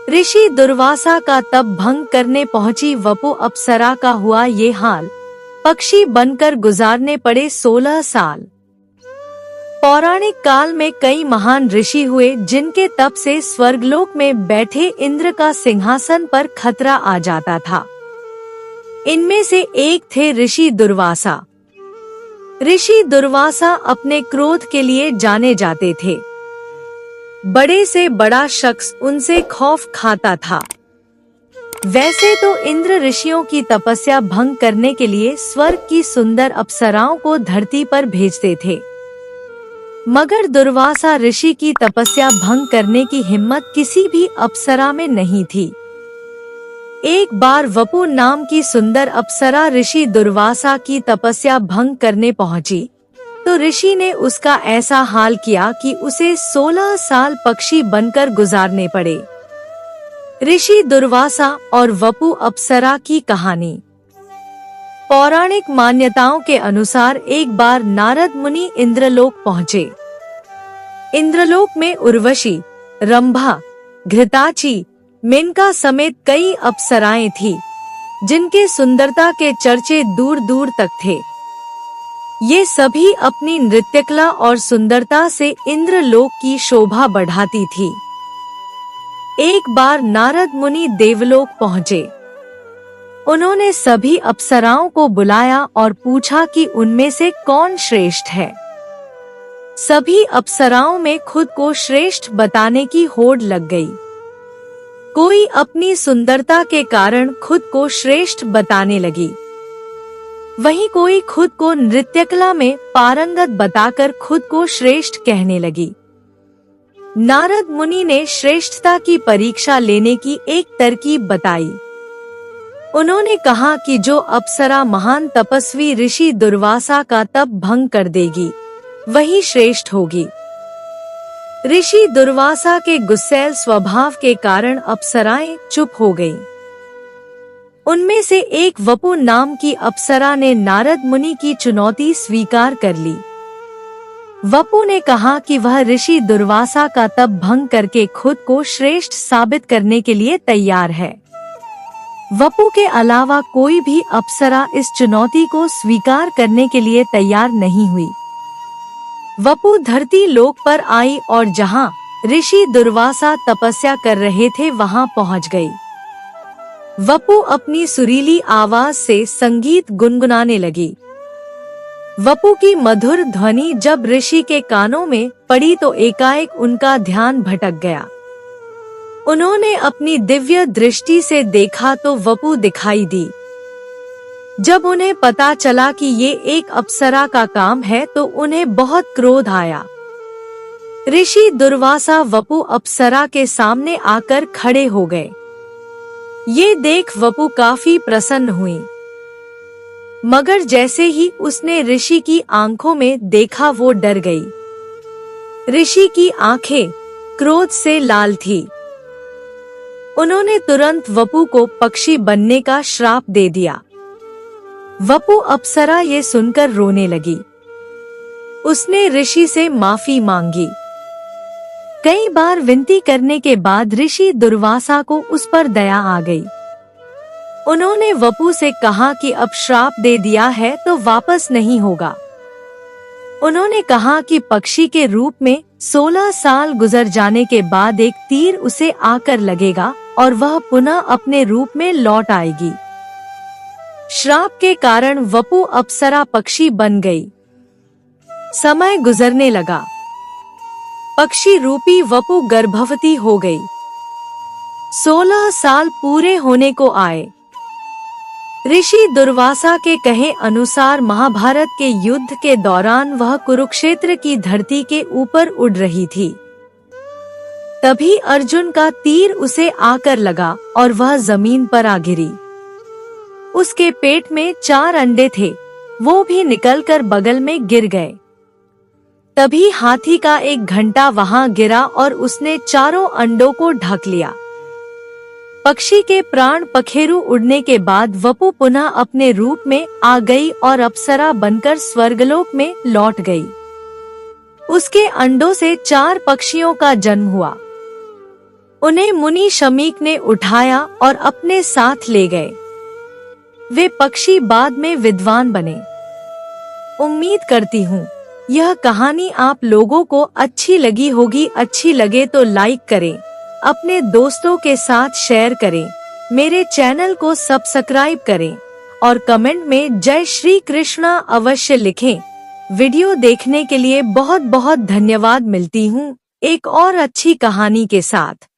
ऋषि दुर्वासा का तप भंग करने पहुंची वपु अप्सरा का हुआ ये हाल। पक्षी बनकर गुजारने पड़े 16 साल। पौराणिक काल में कई महान ऋषि हुए जिनके तप से स्वर्गलोक में बैठे इंद्र का सिंहासन पर खतरा आ जाता था। इनमें से एक थे ऋषि दुर्वासा। ऋषि दुर्वासा अपने क्रोध के लिए जाने जाते थे। बड़े से बड़ा शख्स उनसे खौफ खाता था। वैसे तो इंद्र ऋषियों की तपस्या भंग करने के लिए स्वर्ग की सुंदर अप्सराओं को धरती पर भेजते थे, मगर दुर्वासा ऋषि की तपस्या भंग करने की हिम्मत किसी भी अप्सरा में नहीं थी। एक बार वपु नाम की सुंदर अप्सरा ऋषि दुर्वासा की तपस्या भंग करने पहुंची तो ऋषि ने उसका ऐसा हाल किया कि उसे 16 साल पक्षी बनकर गुजारने पड़े। ऋषि दुर्वासा और वपु अप्सरा की कहानी। पौराणिक मान्यताओं के अनुसार एक बार नारद मुनि इंद्रलोक पहुँचे। इंद्रलोक में उर्वशी, रंभा, घृताची, मेनका समेत कई अप्सराएं थी, जिनके सुंदरता के चर्चे दूर दूर तक थे। ये सभी अपनी नृत्यकला और सुंदरता से इंद्रलोक की शोभा बढ़ाती थी। एक बार नारद मुनि देवलोक पहुँचे। उन्होंने सभी अप्सराओं को बुलाया और पूछा कि उनमें से कौन श्रेष्ठ है। सभी अप्सराओं में खुद को श्रेष्ठ बताने की होड़ लग गई। कोई अपनी सुंदरता के कारण खुद को श्रेष्ठ बताने लगी, वहीं कोई खुद को नृत्यकला में पारंगत बताकर खुद को श्रेष्ठ कहने लगी। नारद मुनि ने श्रेष्ठता की परीक्षा लेने की एक तरकीब बताई। उन्होंने कहा कि जो अप्सरा महान तपस्वी ऋषि दुर्वासा का तप भंग कर देगी, वही श्रेष्ठ होगी। ऋषि दुर्वासा के गुस्सैल स्वभाव के कारण अप्सराएं चुप हो गईं। उनमें से एक वपु नाम की अप्सरा ने नारद मुनि की चुनौती स्वीकार कर ली। वपु ने कहा कि वह ऋषि दुर्वासा का तप भंग करके खुद को श्रेष्ठ साबित करने के लिए तैयार है। वपु के अलावा कोई भी अप्सरा इस चुनौती को स्वीकार करने के लिए तैयार नहीं हुई। वपु धरती लोक पर आई और जहां ऋषि दुर्वासा तपस्या कर रहे थे वहां पहुंच गई। वपु अपनी सुरीली आवाज से संगीत गुनगुनाने लगी। वपु की मधुर ध्वनि जब ऋषि के कानों में पड़ी तो एकाएक उनका ध्यान भटक गया। उन्होंने अपनी दिव्य दृष्टि से देखा तो वपु दिखाई दी। जब उन्हें पता चला कि ये एक अप्सरा का काम है तो उन्हें बहुत क्रोध आया। ऋषि दुर्वासा वपु अप्सरा के सामने आकर खड़े हो गए। ये देख वपु काफी प्रसन्न हुई, मगर जैसे ही उसने ऋषि की आंखों में देखा वो डर गई। ऋषि की आंखें क्रोध से लाल थी। उन्होंने तुरंत वपु को पक्षी बनने का श्राप दे दिया। वपु अप्सरा ये सुनकर रोने लगी। उसने ऋषि से माफी मांगी। कई बार विनती करने के बाद ऋषि दुर्वासा को उस पर दया आ गई। उन्होंने वपु से कहा कि अब श्राप दे दिया है तो वापस नहीं होगा। उन्होंने कहा कि पक्षी के रूप में 16 साल गुजर जाने के बाद एक तीर उसे आकर लगेगा और वह पुनः अपने रूप में लौट आएगी। श्राप के कारण वपु अप्सरा पक्षी बन गई। समय गुजरने लगा। पक्षी रूपी वपु गर्भवती हो गई। 16 साल पूरे होने को आए। ऋषि दुर्वासा के कहे अनुसार महाभारत के युद्ध के दौरान वह कुरुक्षेत्र की धरती के ऊपर उड़ रही थी। तभी अर्जुन का तीर उसे आकर लगा और वह जमीन पर आ गिरी। उसके पेट में 4 अंडे थे, वो भी निकलकर बगल में गिर गए। तभी हाथी का एक घंटा वहां गिरा और उसने चारों अंडों को ढक लिया। पक्षी के प्राण पखेरु उड़ने के बाद वपु पुनः अपने रूप में आ गई और अप्सरा बनकर स्वर्गलोक में लौट गई। उसके अंडों से 4 पक्षियों का जन्म हुआ। उन्हें मुनि शमीक ने उठाया और अपने साथ ले गए। वे पक्षी बाद में विद्वान बने। उम्मीद करती हूँ यह कहानी आप लोगों को अच्छी लगी होगी। अच्छी लगे तो लाइक करें, अपने दोस्तों के साथ शेयर करें, मेरे चैनल को सब्सक्राइब करें और कमेंट में जय श्री कृष्णा अवश्य लिखें। वीडियो देखने के लिए बहुत बहुत धन्यवाद। मिलती हूँ एक और अच्छी कहानी के साथ।